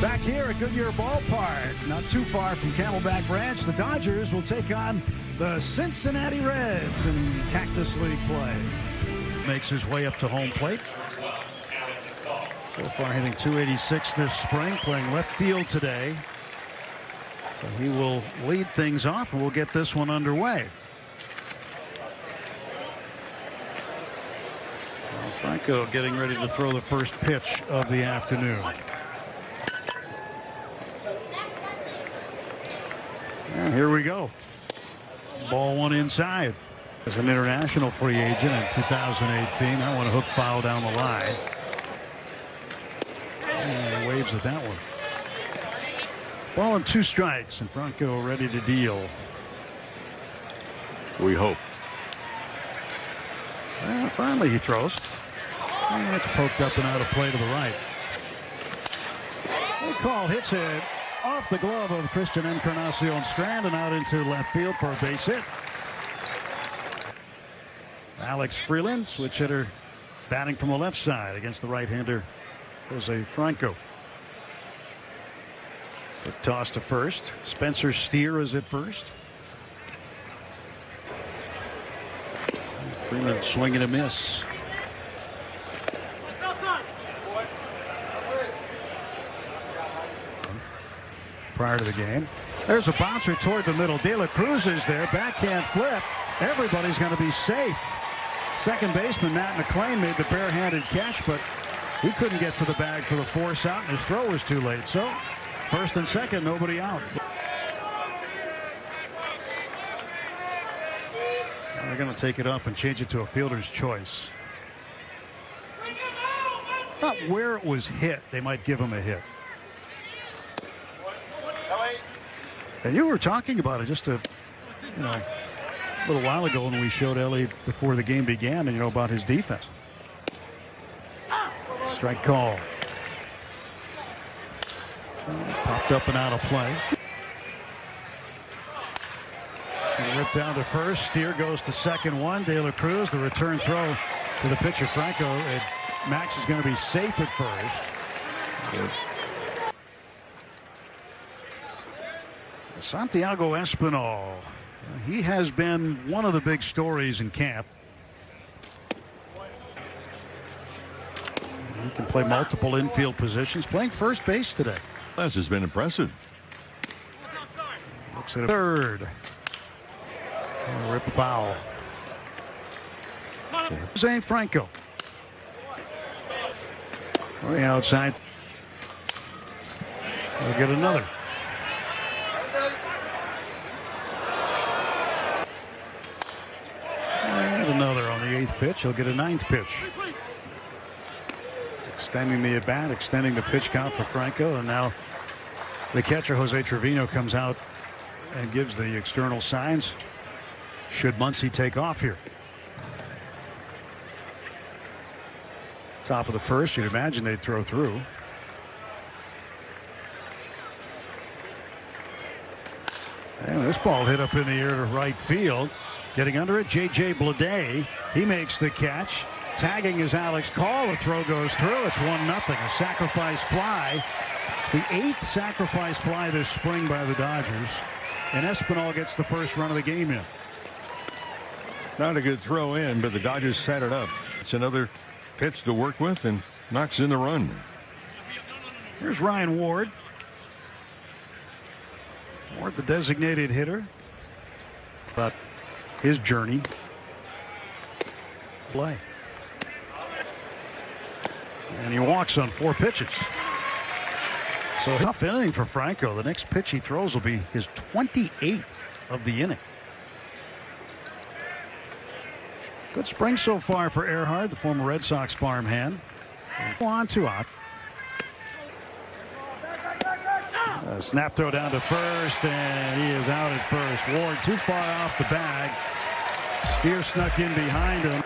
Back here at Goodyear Ballpark, not too far from Camelback Ranch, the Dodgers will take on the Cincinnati Reds in Cactus League play. Makes his way up to home plate. So far hitting .286 this spring, playing left field today. So he will lead things off, and we'll get this one underway. Well, Franco getting ready to throw the first pitch of the afternoon. And here we go. Ball one inside. As an international free agent in 2018, I want a hook foul down the line. And he waves at that one. Ball and 2 strikes, and Franco ready to deal. We hope. Well, finally he throws. And it's poked up and out of play to the right. The call hits it off the glove of Christian Encarnacion Strand and out into left field for a base hit. Alex Freeland, switch hitter, batting from the left side against the right-hander Jose Franco. The toss to first. Spencer Steer is at first. Freeland swing and a miss. Prior to the game. There's a bouncer toward the middle. De La Cruz is there. Backhand flip. Everybody's going to be safe. Second baseman Matt McClain made the barehanded catch, but he couldn't get to the bag for the force out, and his throw was too late. So first and second, nobody out. They're going to take it up and change it to a fielder's choice. Not where it was hit. They might give him a hit. And you were talking about it just a little while ago when we showed Ellie before the game began, and about his defense. Strike call. Popped up and out of play. Ripped down to first. Steer goes to second one. De La Cruz, the return throw to the pitcher Franco. Max is going to be safe at first. Santiago Espinal. He has been one of the big stories in camp. He can play multiple infield positions, playing first base today. This has been impressive. Looks at a third. Rip foul. Jose Franco. Way outside. We'll get another. And another on the 8th pitch. He'll get a 9th pitch. Extending the at bat, extending the pitch count for Franco, and now the catcher Jose Trevino comes out and gives the external signs. Should Muncy take off here? Top of the first, you'd imagine they'd throw through. And this ball hit up in the air to right field. Getting under it, J.J. Bleday. He makes the catch. Tagging is Alex Call. The throw goes through. It's 1-0. A sacrifice fly. It's the 8th sacrifice fly this spring by the Dodgers. And Espinal gets the first run of the game in. Not a good throw in, but the Dodgers set it up. It's another pitch to work with and knocks in the run. Here's Ryan Ward. Ward, the designated hitter. But his journey. Play. And he walks on 4 pitches. So tough inning for Franco. The next pitch he throws will be his 28th of the inning. Good spring so far for Earhart, the former Red Sox farmhand. On 2 out. Snap throw down to first, and he is out at first. Ward too far off the bag. Steer snuck in behind him.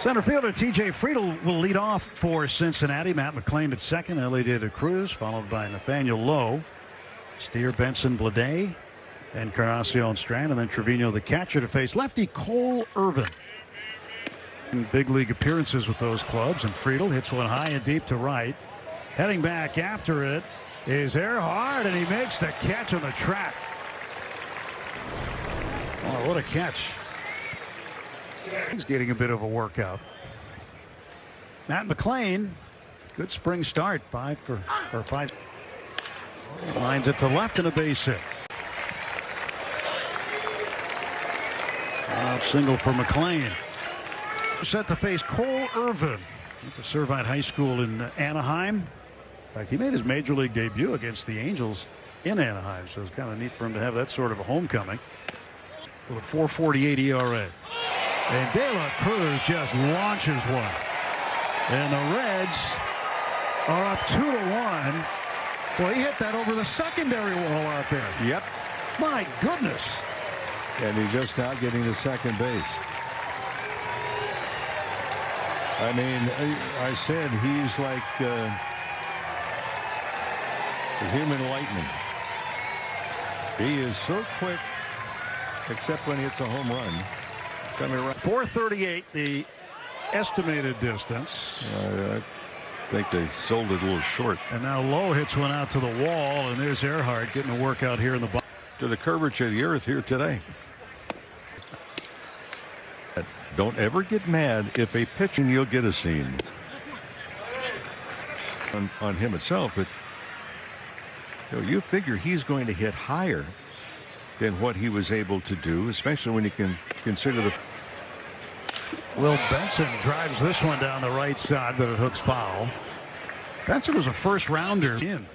Center fielder T.J. Friedel will lead off for Cincinnati. Matt McClain at second. Ellie De La Cruz, followed by Nathaniel Lowe. Steer, Benson, Bleday, Encarnacion Strand, and then Trevino, the catcher, to face lefty Cole Irvin. In big league appearances with those clubs, and Friedel hits one high and deep to right. Heading back after it is Earhart, and he makes the catch on the track. Oh, what a catch. He's getting a bit of a workout. Matt McLean, good spring start. 5 for 5. Lines it to left and a base hit. Single for McLean. Set to face Cole Irvin at the Servite High School in Anaheim. In fact, he made his major league debut against the Angels in Anaheim, so it's kind of neat for him to have that sort of a homecoming. With a 4.48 ERA. And De La Cruz just launches one. And the Reds are up 2-1. Boy, he hit that over the secondary wall out there. Yep. My goodness. And he's just now getting to second base. I mean, I said he's like human lightning. He is so quick, except when he hits a home run. Coming around. 438, the estimated distance. I think they sold it a little short. And now Lowe hits one out to the wall, and there's Earhart getting a workout here in the bottom. To the curvature of the earth here today. Don't ever get mad if a pitcher, you'll get a scene on him itself, but you figure he's going to hit higher than what he was able to do, especially when you can consider the. Will Benson drives this one down the right side, but it hooks foul. Benson was a first rounder in.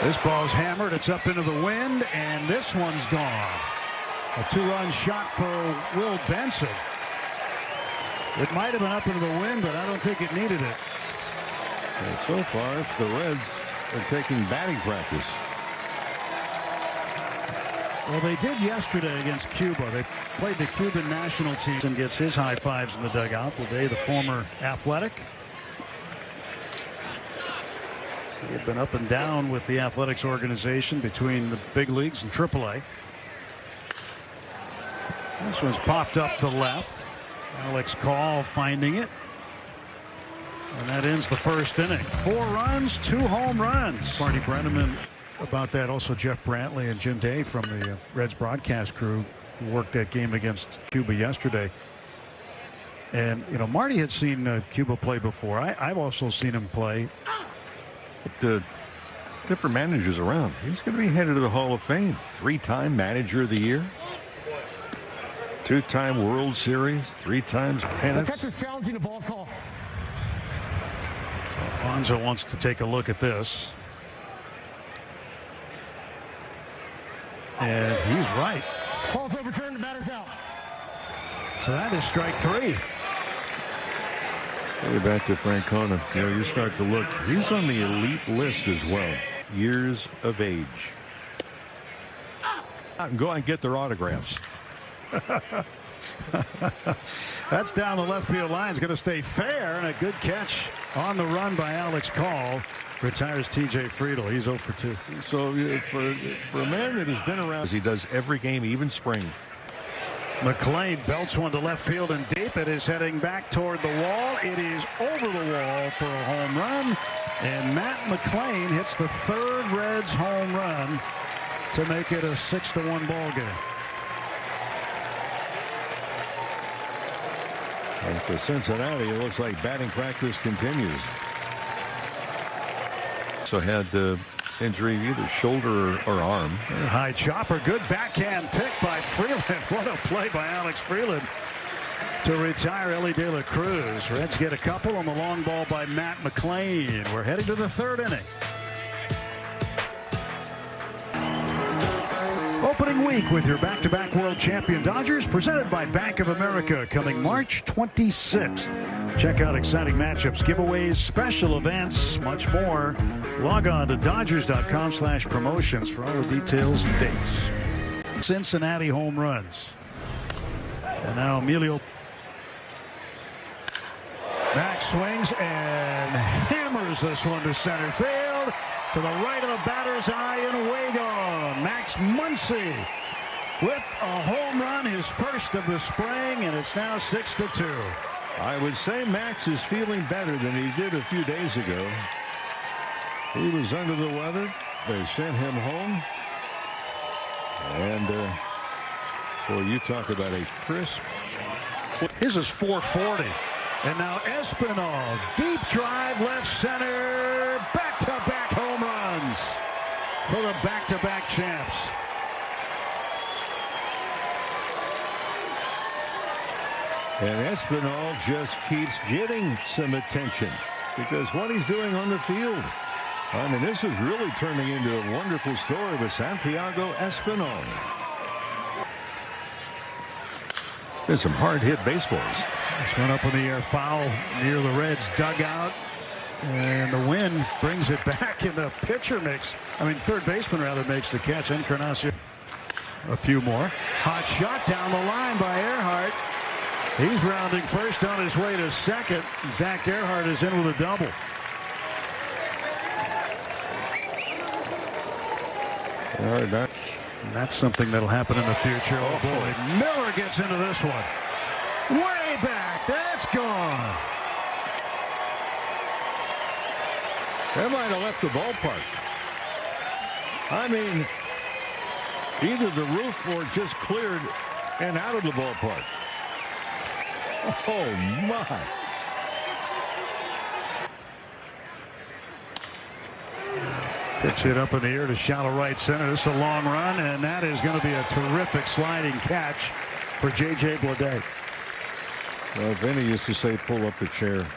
This ball's hammered. It's up into the wind, and this one's gone. A 2-run shot for Will Benson. It might have been up into the wind, but I don't think it needed it. And so far, the Reds are taking batting practice. Well, they did yesterday against Cuba. They played the Cuban national team and gets his high fives in the dugout. Today, the former Athletic. He had been up and down with the athletics organization between the big leagues and AAA. This one's popped up to left. Alex Call finding it. And that ends the first inning. 4 runs, 2 home runs. Marty Brenneman about that. Also Jeff Brantley and Jim Day from the Reds broadcast crew who worked that game against Cuba yesterday. And, you know, Marty had seen Cuba play before. I've also seen him play. Different managers around. He's going to be headed to the Hall of Fame. 3-time manager of the year. 2-time World Series. 3 times pennants. Cactus challenging the ball call. Alfonso wants to take a look at this. And he's right. Ball's overturned, the batter's out. So that is strike 3. Back to Francona. You know, you start to look. He's on the elite list as well. Years of age. Go and get their autographs. That's down the left field line. It's going to stay fair, and a good catch on the run by Alex Call. Retires T.J. Friedel. He's 0 for 2. So for a man that has been around, as he does every game, even spring. McLean belts one to left field and deep. It is heading back toward the wall. It is over the wall for a home run. And Matt McLean hits the 3rd Reds home run to make it a 6-1 ball game. And for Cincinnati, it looks like batting practice continues. So had injury either shoulder or arm. High chopper, good backhand pick by Freeland. What a play by Alex Freeland to retire Ellie De La Cruz. Reds get a couple on the long ball by Matt McLean. We're heading to the 3rd inning. Opening week with your back-to-back world champion Dodgers, presented by Bank of America, coming March 26th. Check out exciting matchups, giveaways, special events, much more. Log on to Dodgers.com/promotions for all the details and dates. Cincinnati home runs. And now Emilio. Max swings and hammers this one to center field. To the right of the batter's eye and away gone. Max Muncy with a home run, his first of the spring, and it's now 6-2. I would say Max is feeling better than he did a few days ago. He was under the weather. They sent him home. And boy, you talk about a crisp. His is 440. And now Espinal, deep drive left center, back-to-back home runs for the back-to-back champs. And Espinal just keeps getting some attention because what he's doing on the field. I mean, this is really turning into a wonderful story with Santiago Espinal. There's some hard-hit baseballs. This one up in the air, foul near the Reds dugout. And the wind brings it back, and the pitcher third baseman rather makes the catch. Encarnacion. A few more. Hot shot down the line by Earhart. He's rounding first on his way to second. Zach Earhart is in with a double. And that's something that'll happen in the future. Oh boy, Miller gets into this one. Way back, that's gone. That might have left the ballpark. I mean, either the roof or just cleared and out of the ballpark. Oh my. Pitch it up in the air to shallow right center. This is a long run, and that is going to be a terrific sliding catch for J.J. Bleday. Well, Vinny used to say, pull up the chair.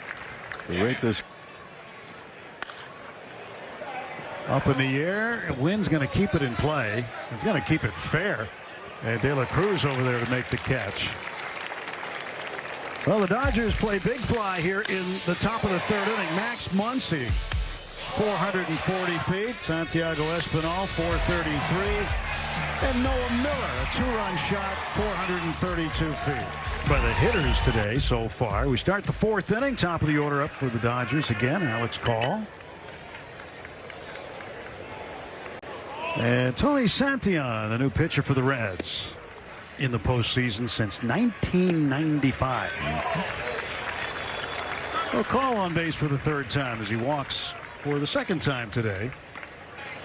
The rate this. Up in the air. Wynn's going to keep it in play. He's going to keep it fair. And De La Cruz over there to make the catch. Well, the Dodgers play big fly here in the top of the third inning. Max Muncy, 440 feet. Santiago Espinal, 433. And Noah Miller, a two-run shot, 432 feet. By the hitters today so far. We start the fourth inning. Top of the order up for the Dodgers again. Alex Call. And Tony Santillan, the new pitcher for the Reds in the postseason since 1995. A call on base for the third time as he walks for the second time today.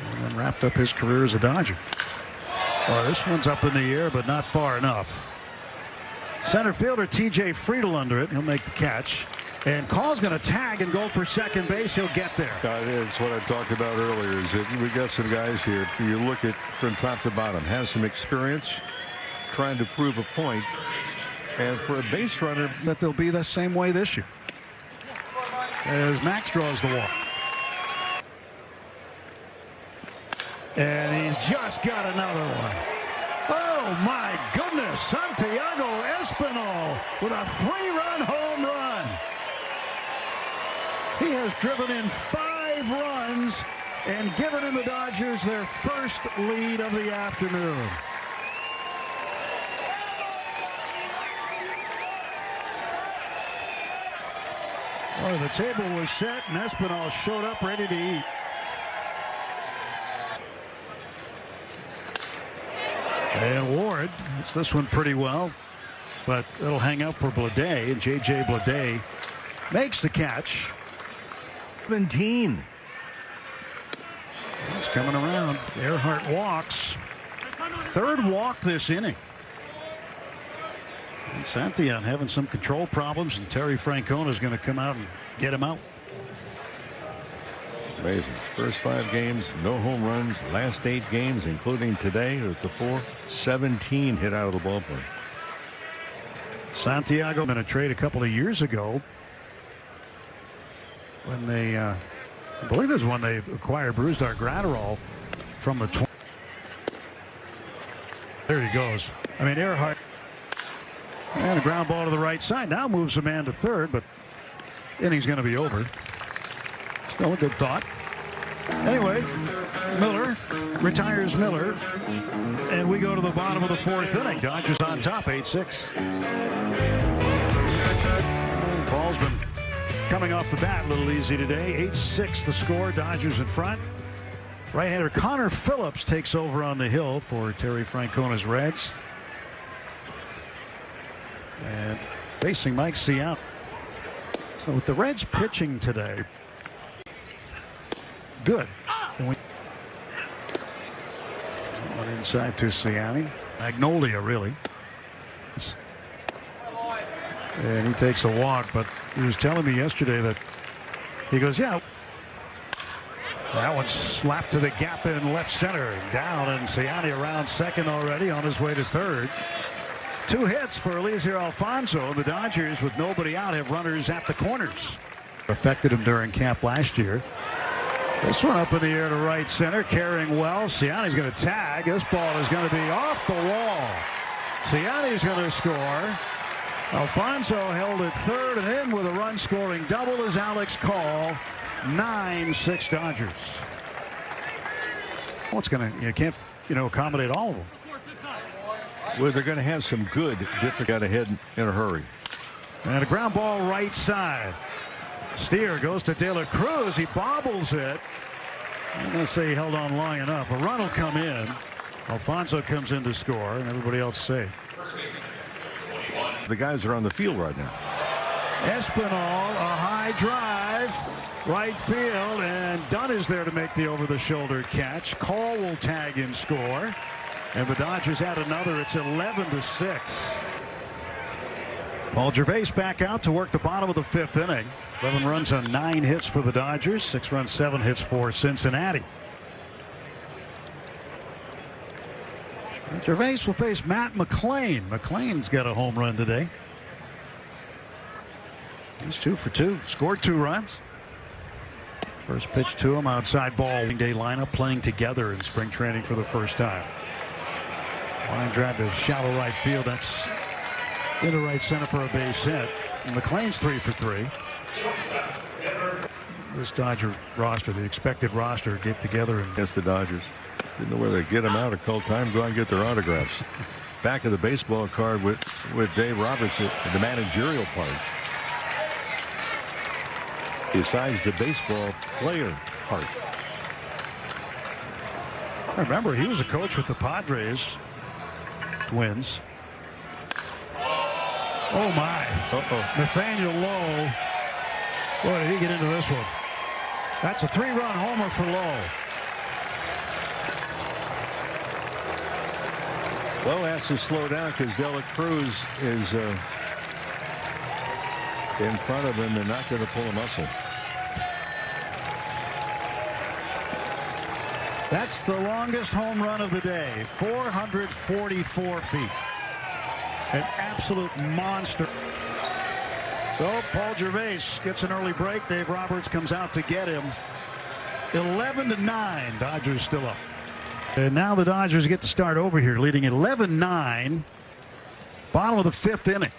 And then wrapped up his career as a Dodger. Well, this one's up in the air, but not far enough. Center fielder T.J. Friedl under it. He'll make the catch. And Call's going to tag and go for second base. He'll get there. It's what I talked about earlier. Is that we got some guys here. You look at from top to bottom, has some experience, trying to prove a point. And for a base runner, that they'll be the same way this year. As Max draws the walk. And he's just got another one. Oh my goodness! Santiago Espinal with a three-run home run. He has driven in 5 runs and given the Dodgers their first lead of the afternoon. Well, the table was set and Espinal showed up ready to eat. And Ward hits this one pretty well, but it'll hang up for Bleday, and J.J. Bleday makes the catch. 17. He's coming around. Earhart walks. Third walk this inning. And Santillan having some control problems, and Terry Francona is going to come out and get him out. Amazing. First 5 games, no home runs. Last 8 games, including today, it was the 4-17 hit out of the ballpark. Santiago in a trade a couple of years ago when they, I believe it was when they acquired Brusdar Graterol from the 20. There he goes. I mean, Earhart. And a ground ball to the right side. Now moves a man to third, but inning's going to be over. Still a good thought. Anyway, Miller retires Miller, and we go to the bottom of the fourth inning. Dodgers on top, 8-6. Ball's been coming off the bat a little easy today. 8-6 the score. Dodgers in front. Right-hander Connor Phillips takes over on the hill for Terry Francona's Reds. And facing Mike Seattle. So with the Reds pitching today, good. One inside to Cincinnati. Magnolia, really. And he takes a walk, but he was telling me yesterday that he goes, yeah. That one slapped to the gap in left center. Down, and Cincinnati around second already, on his way to third. 2 hits for Eliezer Alfonso. The Dodgers, with nobody out, have runners at the corners. Affected him during camp last year. This one up in the air to right center, carrying well. Cincinnati's going to tag. This ball is going to be off the wall. Cincinnati's going to score. Alfonso held at third, and in with a run-scoring double is Alex Call. 9-6 Dodgers. Well, it's going to, you can't, accommodate all of them. Well, they're going to have some good different got ahead in a hurry. And a ground ball right side. Steer goes to De La Cruz. He bobbles it. I'm going to say he held on long enough. A run will come in. Alfonso comes in to score, and everybody else safe. The guys are on the field right now. Espinal, a high drive, right field, and Dunn is there to make the over-the-shoulder catch. Call will tag and score, and the Dodgers add another. It's 11-6. Paul Gervais back out to work the bottom of the 5th inning. 11 runs on 9 hits for the Dodgers. 6 runs, 7 hits for Cincinnati. And Gervais will face Matt McLain. McLain's got a home run today. He's 2 for 2. Scored 2 runs. First pitch to him, outside ball. Day lineup playing together in spring training for the first time. Line drive to shallow right field. That's into right center for a base hit. And McLain's 3 for 3. This Dodger roster, the expected roster, get together and against the Dodgers. Didn't know whether to get them out or call time, go out and get their autographs. Back of the baseball card with Dave Roberts at the managerial part. Besides the baseball player part. I remember he was a coach with the Padres. Twins. Oh my. Nathaniel Lowe. Boy, did he get into this one. That's a 3-run homer for Lowe. Lowe has to slow down because De La Cruz is in front of him and not going to pull a muscle. That's the longest home run of the day. 444 feet. An absolute monster. So Paul Gervais gets an early break. Dave Roberts comes out to get him. 11-9. Dodgers still up. And now the Dodgers get to start over here, leading 11-9. Bottom of the 5th inning.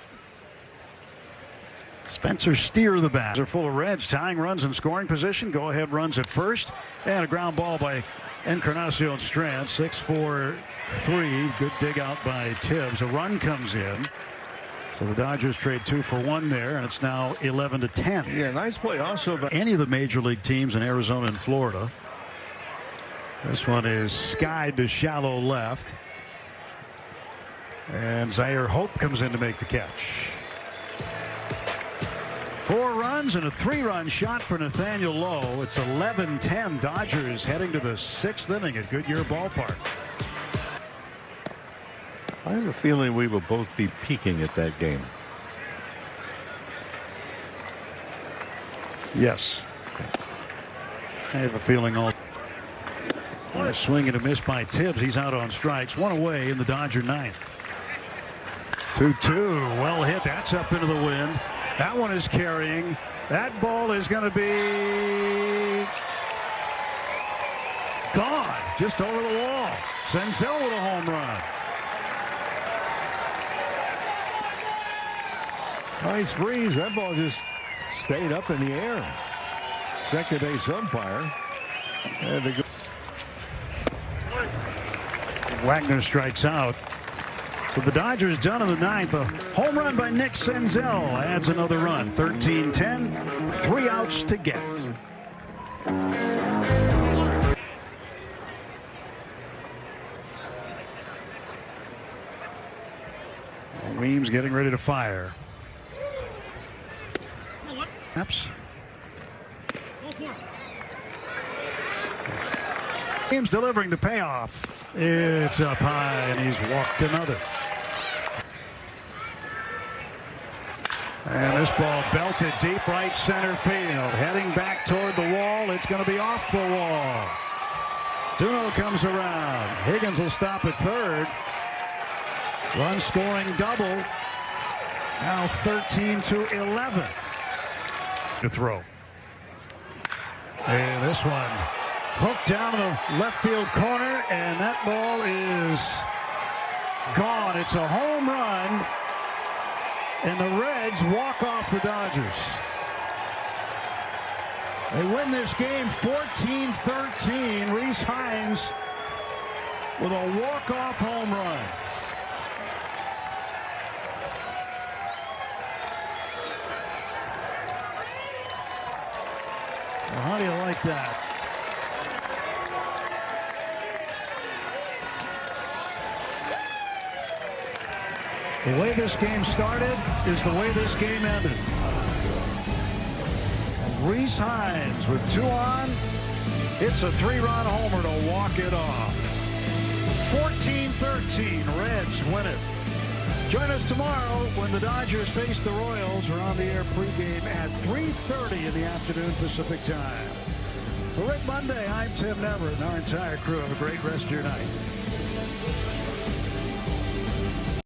Spencer Steer the bat. They're full of Reds, tying runs in scoring position. Go ahead runs at first. And a ground ball by Encarnacion Strand. 6-4-3. Good dig out by Tibbs. A run comes in. So the Dodgers trade 2 for 1 there, and it's now 11-10. Yeah, nice play also by any of the major league teams in Arizona and Florida. This one is skied to shallow left. And Zaire Hope comes in to make the catch. 4 runs and a 3-run shot for Nathaniel Lowe. It's 11-10. Dodgers heading to the 6th inning at Goodyear Ballpark. I have a feeling we will both be peaking at that game. Yes. I have a feeling all. A swing and a miss by Tibbs. He's out on strikes. 1 away in the Dodger 9th. 2-2. Well hit. That's up into the wind. That one is carrying. That ball is going to be gone. Just over the wall. Senzel with a home run. Nice breeze. That ball just stayed up in the air. Second base umpire. And they go. Wagner strikes out. So the Dodgers done in the 9th. A home run by Nick Senzel adds another run. 13-10. 3 outs to get. Weems getting ready to fire. Snaps. Team's delivering the payoff. It's up high, and he's walked another. And this ball belted deep right center field. Heading back toward the wall. It's going to be off the wall. Duno comes around. Higgins will stop at third. Run scoring double. Now 13-11 to throw. And this one hooked down to the left field corner, and that ball is gone. It's a home run, and the Reds walk off the Dodgers. They win this game 14-13. Rhys Hines with a walk-off home run. Well, how do you like that? The way this game started is the way this game ended. And Rhys Hines with 2 on, hits a 3-run homer to walk it off. 14-13, Reds win it. Join us tomorrow when the Dodgers face the Royals. We're on the air pregame at 3:30 in the afternoon Pacific time. For Rick Monday, I'm Tim Never and our entire crew. Have a great rest of your night.